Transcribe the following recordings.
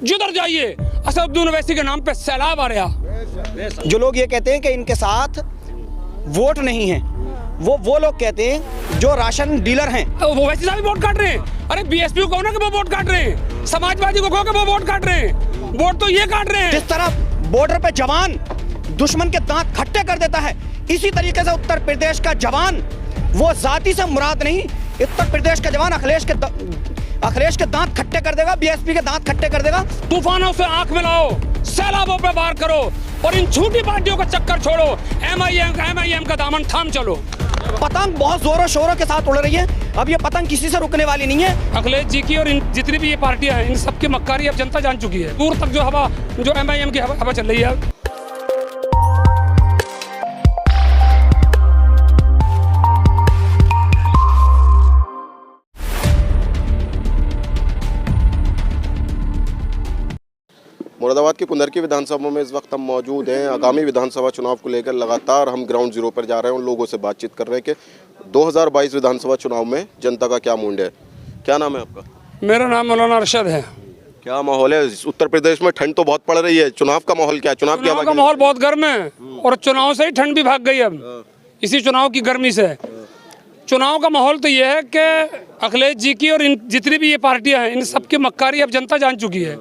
जिधर जाइए असदुद्दीन ओवैसी के नाम पे सैलाब आ रहा। जो लोग ये कहते हैं कि इनके साथ वोट नहीं है, वो लोग कहते हैं जो राशन डीलर हैं। ओवैसी साहब भी वोट काट रहे हैं। अरे बीएसपी को कहो ना कि वो वोट काट रहे हैं, समाजवादी को कहो कि वो वोट काट रहे हैं। वोट तो ये काट रहे हैं। जिस तरह बॉर्डर पे जवान दुश्मन के दांत खट्टे कर देता है, इसी तरीके से उत्तर प्रदेश का जवान, वो जाति से मुराद नहीं, उत्तर प्रदेश का जवान अखिलेश के दांत खट्टे कर देगा, बीएसपी के दांत खट्टे कर देगा। तूफानों से आंख मिलाओ, सैलाबों पे वार करो और इन झूठी पार्टियों का चक्कर छोड़ो। एमआईएम का दामन थाम चलो। पतंग बहुत जोरों शोरों के साथ उड़ रही है, अब ये पतंग किसी से रुकने वाली नहीं है। अखिलेश जी की और इन जितनी भी ये पार्टियां हैं, इन सबकी मक्कारी अब जनता जान चुकी है। दूर तक जो एमआईएम की हवा चल रही है। मुरादाबाद की कुंदरकी विधानसभा में इस वक्त हम मौजूद हैं। आगामी विधानसभा चुनाव को लेकर लगातार हम ग्राउंड जीरो पर जा रहे हैं, उन लोगों से बातचीत कर रहे हैं कि 2022 विधानसभा चुनाव में जनता का क्या मूड है। क्या नाम है आपका? मेरा नाम मौलाना अरशद है। क्या माहौल है उत्तर प्रदेश में? ठंड तो बहुत पड़ रही है, चुनाव का माहौल क्या है? चुनाव का माहौल बहुत गर्म है और चुनाव से ही ठंड भी भाग गई। अब इसी चुनाव की गर्मी से चुनाव का माहौल तो ये है कि अखिलेश जी की और इन जितनी भी ये पार्टियां हैं, इन सबकी मक्कारी अब जनता जान चुकी है।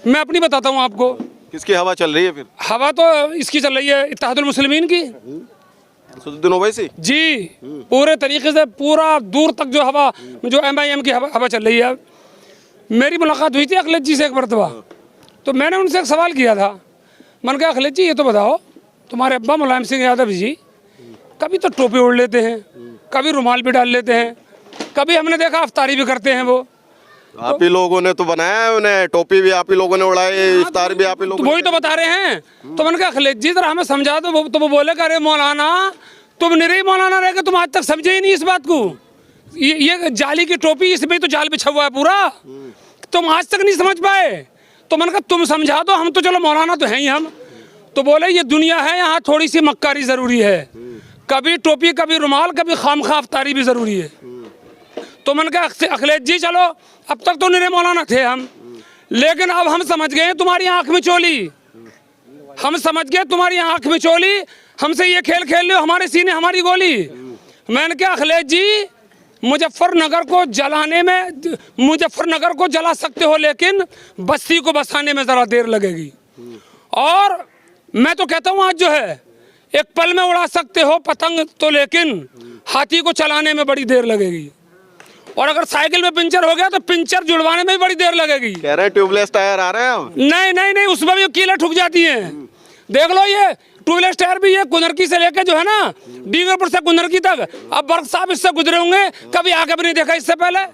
मैं अपनी बताता हूँ आपको। किसकी हवा चल रही है फिर? हवा तो इसकी चल रही है इत्तेहादुल मुस्लिमीन की। असदुद्दीन ओवैसी जी, पूरे तरीके से पूरा दूर तक जो एमआईएम की हवा चल रही है। मेरी मुलाकात हुई थी अखिलेश जी से एक मरतबा, तो मैंने उनसे एक सवाल किया था। मैंने कहा अखिलेश जी ये तो बताओ, तुम्हारे अब्बा मुलायम सिंह यादव जी कभी तो टोपी ओढ़ लेते हैं, कभी रुमाल भी डाल लेते हैं, कभी हमने देखा अफ्तारी भी करते हैं। वो आप ही लोगों ने तो बनाया है उन्हें, टोपी भी आप ही लोगों ने उड़ाई, इफ्तार भी आप ही लोगों ने। वही तो बता रहे हैं। तो मैंने कहा अखिलेश जी जरा हमें समझा दो। तो वो बोले अरे मौलाना तुम निरे मौलाना रह गए, तुम आज तक समझे ही नहीं इस बात को। ये जाली की टोपी, इसमें तो जाल बिछा हुआ है पूरा, तुम आज तक नहीं समझ पाए। तो मैंने कहा तुम समझा दो, हम तो चलो मौलाना तो हैं ही हम। तो बोले ये दुनिया है, यहाँ थोड़ी सी मक्कारी जरूरी है, कभी टोपी कभी रुमाल कभी खामखा अफ्तारी भी जरूरी है। तो मैंने कहा अखिलेश जी चलो, अब तक तो निरे मौलाना थे हम, लेकिन अब हम समझ गए तुम्हारी आंख में चोली, हम समझ गए तुम्हारी आंख में चोली, हमसे ये खेल खेल लो, हमारे सीने हमारी गोली। मैंने कहा अखिलेश जी मुजफ्फरनगर को जला सकते हो, लेकिन बस्ती को बसाने में ज़रा देर लगेगी। और मैं तो कहता हूँ आज जो है एक पल में उड़ा सकते हो पतंग तो, लेकिन हाथी को चलाने में बड़ी देर लगेगी। और अगर साइकिल में पंचर हो गया तो पंचर जुड़वाने में भी बड़ी देर लगेगी। कह रहे हैं ट्यूबलेस टायर आ रहे हैं अब। नहीं, उसमें भी कीलें ठुक जाती हैं। देख लो ये ट्यूबलेस टायर भी, ये कुंदरकी से लेके जो है ना डींगरपुर से कुंदरकी तक, अब बर्क साहब इससे गुजरे होंगे, कभी आगे भी नहीं देखा इससे पहले।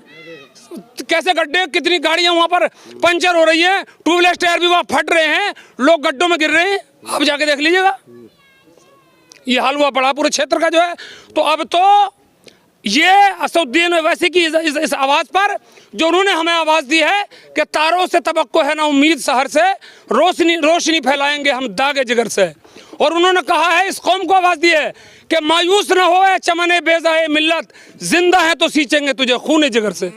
कैसे गड्ढे, कितनी गाड़ियां वहां पर पंचर हो रही है, ट्यूबलेस टायर भी वहां फट रहे हैं, लोग गड्ढों में गिर रहे हैं। आप जाके देख लीजिएगा, ये हाल हुआ पड़ा पूरे क्षेत्र का जो है। तो अब तो ये असदुद्दीन ओवैसी की इस आवाज़ पर जो उन्होंने हमें आवाज़ दी है कि तारों से तवक्को है ना उम्मीद सहर से, रोशनी फैलाएंगे हम दागे जिगर से। और उन्होंने कहा है, इस कौम को आवाज़ दी है कि मायूस न हो चमने बेज़ाए मिल्लत, जिंदा है तो सींचेंगे तुझे खूने जिगर से।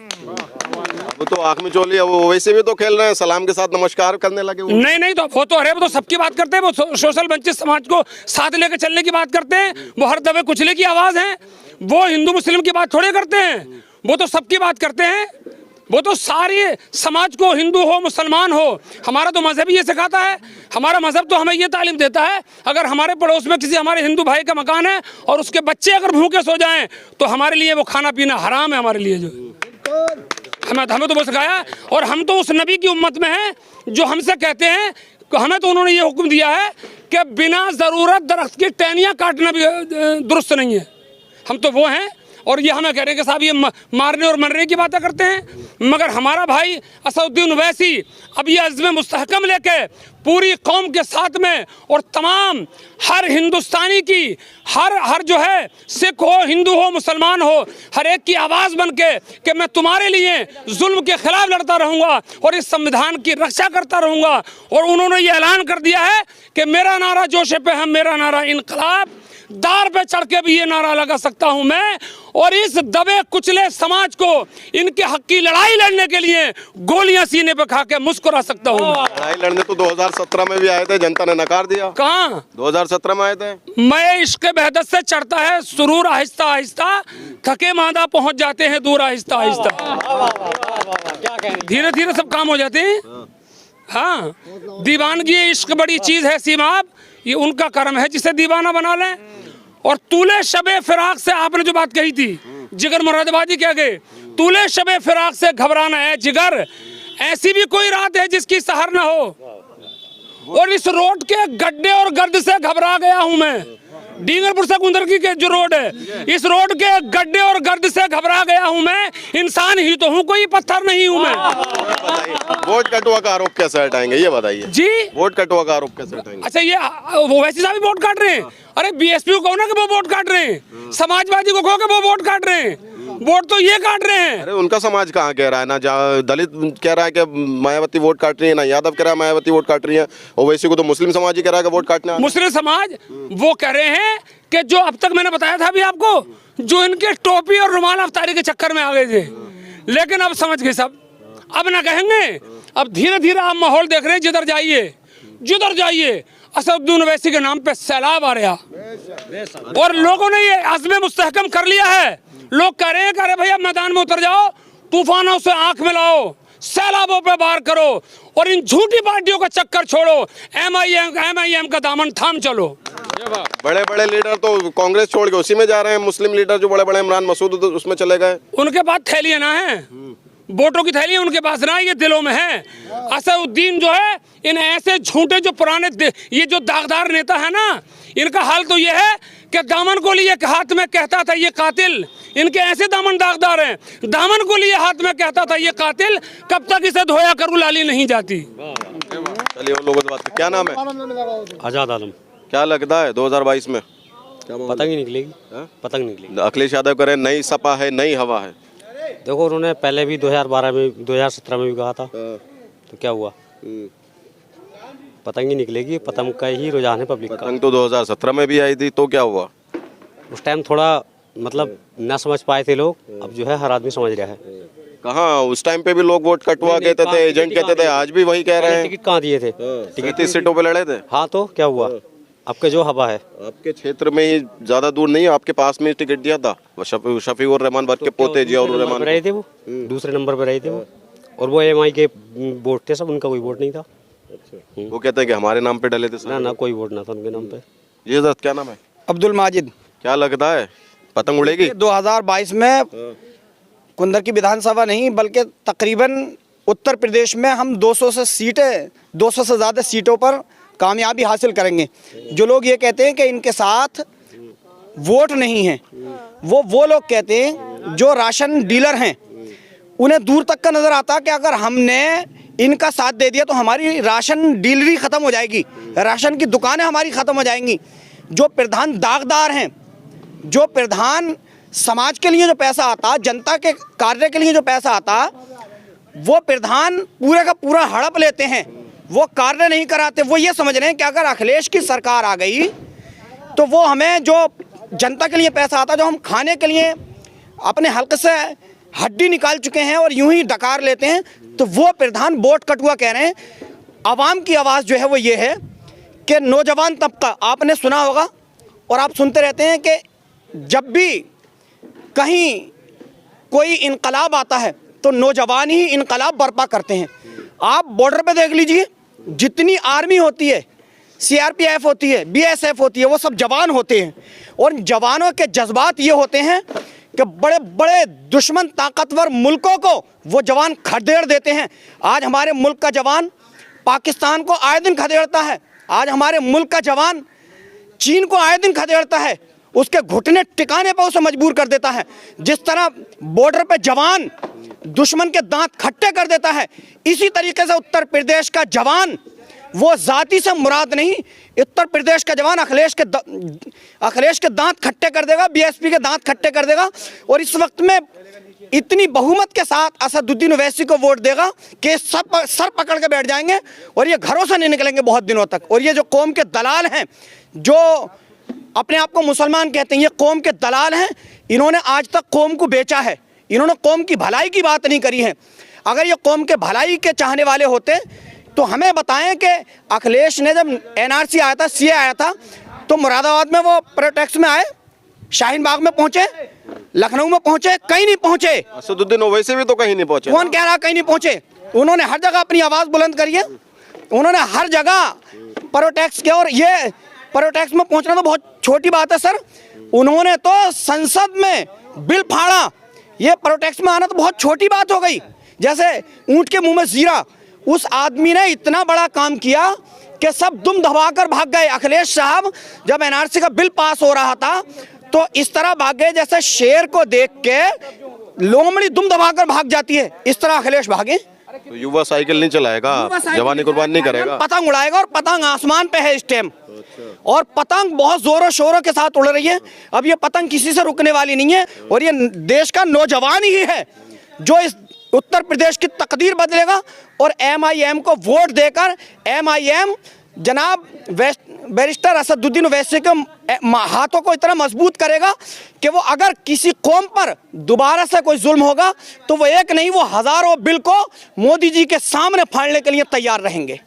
वो तो आँख में चोली है, वो वैसे भी तो खेल रहे हैं, सलाम के साथ नमस्कार करने लगे। नहीं तो वो तो अरे वो तो सबकी बात करते हैं, वो सोशल वंचित समाज को साथ लेकर चलने की बात करते हैं, वो हर दबे कुचले की आवाज़ है, वो हिंदू मुस्लिम की बात थोड़े करते हैं, वो तो सबकी बात करते हैं। वो तो सारी समाज को, हिंदू हो मुसलमान हो, हमारा तो मजहब ये सिखाता है। हमारा मजहब तो हमें ये तालीम देता है, अगर हमारे पड़ोस में किसी हमारे हिंदू भाई का मकान है और उसके बच्चे अगर भूखे सो जाएं तो हमारे लिए वो खाना पीना हराम है। हमारे लिए जो हमें तो वो सिखाया। और हम तो उस नबी की उम्मत में हैं जो हमसे कहते हैं, हमें तो उन्होंने ये हुक्म दिया है कि बिना ज़रूरत दरख्त की टहनियाँ काटना भी दुरुस्त नहीं है। हम तो वो हैं, और ये हमें कह रहे हैं कि साहब ये मारने और मरने की बातें करते हैं। मगर हमारा भाई असदुद्दीन ओवैसी अब ये अज़्म मुस्तहकम लेके पूरी कौम के साथ में, और तमाम हर हिंदुस्तानी की हर जो है, सिख हो हिंदू हो मुसलमान हो, हर एक की आवाज़ बन के कि मैं तुम्हारे लिए जुल्म के खिलाफ लड़ता रहूँगा और इस संविधान की रक्षा करता रहूँगा। और उन्होंने ये ऐलान कर दिया है कि मेरा नारा जोश पे हम, मेरा नारा इनकलाब, दार पे चढ़ के भी ये नारा लगा सकता हूं मैं, और इस दबे कुचले समाज को इनके हक की लड़ाई लड़ने के लिए गोलियां सीने पे खा के मुस्कुरा सकता हूं। लड़ाई लड़ने तो 2017 में भी आए थे, जनता ने नकार दिया। कहां 2017 में आए थे। मैं इश्क बेहदत से चढ़ता है सुरूर आहिस्ता आहिस्ता, थके मांदा पहुंच जाते हैं दूर आहिस्ता आहिस्ता, धीरे धीरे सब काम हो जाते हैं। हाँ, दीवानगी इश्क बड़ी चीज है सीमाब, ये उनका कर्म है जिसे दीवाना बना लें। और तूले शबे फिराक से आपने जो बात कही थी, जिगर मुरादाबादी कह गए, तूले शबे फिराक से घबराना है जिगर, ऐसी भी कोई रात है जिसकी सहर ना हो। और इस रोड के गड्ढे और गर्द से घबरा गया हूं मैं, डींगरपुर से कुंदरकी के जो रोड है, इस रोड के गड्ढे और गर्द से घबरा गया हूं मैं। इंसान ही तो हूं, कोई पत्थर नहीं हूं मैं। वोट कटुआ का आरोप कैसे हटाएंगे ये बताइए जी, वोट कटुआ का आरोप कैसे हटाएंगे? अच्छा, ये वो वैसे साहब वोट काट रहे हैं। अरे बीएसपी को कहो ना कि वो वोट काट रहे हैं, समाजवादी को कहो कि वो वोट काट रहे हैं, वोट तो ये काट रहे हैं। अरे उनका समाज कहाँ कह रहा है ना, दलित कह रहा है कि मायावती वोट काट रही है, ना यादव कह रहा है मायावती वोट काट रही है, ओवैसी को तो मुस्लिम समाज ही कह रहा है कि वोट काटना। मुस्लिम समाज वो कह रहे हैं कि जो अब तक मैंने बताया था अभी आपको, जो इनके टोपी और रुमाल अफ्तारी के चक्कर में आ गए थे, लेकिन अब समझ गए सब, अब ना कहेंगे। अब धीरे धीरे आप माहौल देख रहे हैं, जिधर जाइए असदुद्दीन ओवैसी के नाम पे सैलाब आ रहा, और लोगों ने ये अज़्म मुस्तहकम कर लिया है। लोग कह रहे हैं कि अरे भैया मैदान में उतर जाओ, तूफानों से आंख मिलाओ, सैलाबों पे वार करो, और इन झूठी पार्टियों का चक्कर छोड़ो, एमआईएम का दामन थाम चलो। बड़े बड़े लीडर तो कांग्रेस छोड़ के उसी में जा रहे हैं, मुस्लिम लीडर जो बड़े बड़े इमरान मसूद उसमें चले गए। उनके पास थैलियां ना है, वोटों की थैलियां उनके पास ना, ये दिलों में है। असदुद्दीन जो है, इन ऐसे झूठे जो पुराने ये जो दागदार नेता है ना, इनका हाल तो ये है कि दामन को लिए हाथ में कहता था ये कातिल, इनके ऐसे दामन दागदार हैं, दामन को लिए हाथ में कहता था ये कातिल, कब तक इसे धोया करूं लाली नहीं जाती। चलिए उन लोगों से बात, क्या नाम है? आजाद आलम। क्या लगता है 2022 में पतंग ही निकलेगी, पतंग निकलेगी। अखिलेश यादव कह रहे हैं नई सपा है, नई हवा है। देखो, उन्होंने पहले भी 2012 में 2017 में भी कहा था, तो क्या हुआ? पतंग ही निकलेगी, पतंग का ही रुझान है पब्लिक का। पतंग तो 2017 में भी आई थी, तो क्या हुआ? उस टाइम थोड़ा मतलब न समझ पाए थे लोग, अब जो है हर आदमी समझ रहा है। कहाँ उस टाइम पे भी लोग वोट कटवा कहते थे, एजेंट कहते थे, आज भी वही कह रहे हैं। टिकट कहाँ दिए थे? टिकट 30 सीटों पे लड़े थे। हाँ, तो क्या हुआ? आपके जो हवा है, आपके क्षेत्र में ही ज्यादा दूर नहीं है, आपके पास में टिकट दिया था शफीकुर रहमान भट्ट के पोते जियाउर रहमान रहे थे वो, दूसरे नंबर पर रहे थे वो, और वो एमआई के वोट थे सब, उनका कोई वोट नहीं था। वो कहते हैं कि हमारे नाम पे डले थे। ना कोई वोट ना था उनके नाम पे। ये हज़रत क्या नाम है? अब्दुल माजिद। क्या लगता है पतंग उड़ेगी 2022 में? कुंदर की विधानसभा नहीं बल्कि तकरीबन उत्तर प्रदेश में हम 200 से ज़्यादा सीटों पर कामयाबी हासिल करेंगे। जो लोग ये कहते हैं कि इनके साथ वोट नहीं है, वो लोग कहते हैं जो राशन डीलर हैं, उन्हें दूर तक का नज़र आता कि अगर हमने इनका साथ दे दिया तो हमारी राशन डीलरी ख़त्म हो जाएगी, राशन की दुकानें हमारी ख़त्म हो जाएंगी। जो प्रधान दागदार हैं, जो प्रधान समाज के लिए जो पैसा आता, जनता के कार्य के लिए जो पैसा आता, वो प्रधान पूरे का पूरा हड़प लेते हैं, वो कार्य नहीं कराते। वो ये समझ रहे हैं कि अगर अखिलेश की सरकार आ गई तो वो हमें जो जनता के लिए पैसा आता, जो हम खाने के लिए अपने हल्क से हड्डी निकाल चुके हैं और यूं ही डकार लेते हैं, तो वो प्रधान वोट कटुआ कह रहे हैं। आवाम की आवाज़ जो है वो ये है कि नौजवान तबका, आपने सुना होगा और आप सुनते रहते हैं कि जब भी कहीं कोई इनकलाब आता है तो नौजवान ही इनकलाब बर्पा करते हैं। आप बॉर्डर पे देख लीजिए, जितनी आर्मी होती है, सीआरपीएफ होती है, बीएसएफ होती है, वो सब जवान होते हैं, और जवानों के जज्बात ये होते हैं कि बड़े बड़े दुश्मन ताकतवर मुल्कों को वो जवान खदेड़ देते हैं। आज हमारे मुल्क का जवान पाकिस्तान को आए दिन खदेड़ता है, आज हमारे मुल्क का जवान चीन को आए दिन खदेड़ता है, उसके घुटने टिकाने पर उसे मजबूर कर देता है। जिस तरह बॉर्डर पे जवान दुश्मन के दांत खट्टे कर देता है, इसी तरीके से उत्तर प्रदेश का जवान, वो जाति से मुराद नहीं, उत्तर प्रदेश का जवान अखिलेश के दांत खट्टे कर देगा, बीएसपी के दांत खट्टे कर देगा। और इस वक्त में इतनी बहुमत के साथ असदुद्दीन ओवैसी को वोट देगा कि सर पकड़ के बैठ जाएंगे और ये घरों से नहीं निकलेंगे बहुत दिनों तक। और ये जो कौम के दलाल हैं, जो अपने आप को मुसलमान कहते हैं, ये कौम के दलाल हैं। इन्होंने आज तक कौम को बेचा है, इन्होंने कौम की भलाई की बात नहीं करी है। अगर ये कौम के भलाई के चाहने वाले होते तो हमें बताएं कि अखिलेश ने जब एनआरसी आया था, सीए आया था, तो मुरादाबाद में वो प्रोटेक्स में आए, शाहीन बाग में पहुंचे, लखनऊ में पहुंचे, कहीं नहीं पहुंचे। असदुद्दीन ओवैसी भी तो कहीं नहीं पहुंचे। कौन कह रहा कहीं नहीं पहुंचे? उन्होंने हर जगह अपनी आवाज बुलंद करी है, उन्होंने हर जगह प्रोटेक्स किया। और ये प्रोटेक्स में पहुंचना तो बहुत छोटी बात है सर, उन्होंने तो संसद में बिल फाड़ा। ये प्रोटेक्स में आना तो बहुत छोटी बात हो गई, जैसे ऊंट के मुंह में जीरा। उस आदमी ने इतना बड़ा काम किया कि सब दुम दबाकर भाग गए। अखिलेश साहब जब एनआरसी का बिल पास हो रहा था तो इस तरह भाग गए जैसे शेर को देख के लोमड़ी दुम दबाकर भाग जाती है, इस तरह अखिलेश भागे। तो युवा साइकिल नहीं चलाएगा, जवानी कुर्बान नहीं करेगा, पतंग उड़ाएगा। और पतंग आसमान पे है इस टाइम, और पतंग बहुत जोरों शोरों के साथ उड़ रही है। अब ये पतंग किसी से रुकने वाली नहीं है, और ये देश का नौजवान ही है जो इस उत्तर प्रदेश की तकदीर बदलेगा। और एमआईएम को वोट देकर एमआईएम जनाब बैरिस्टर असदुद्दीन ओवैसी के हाथों को इतना मजबूत करेगा कि वो अगर किसी कौम पर दोबारा से कोई जुल्म होगा तो वो एक नहीं, वो हजारों बिल को मोदी जी के सामने फाड़ने के लिए तैयार रहेंगे।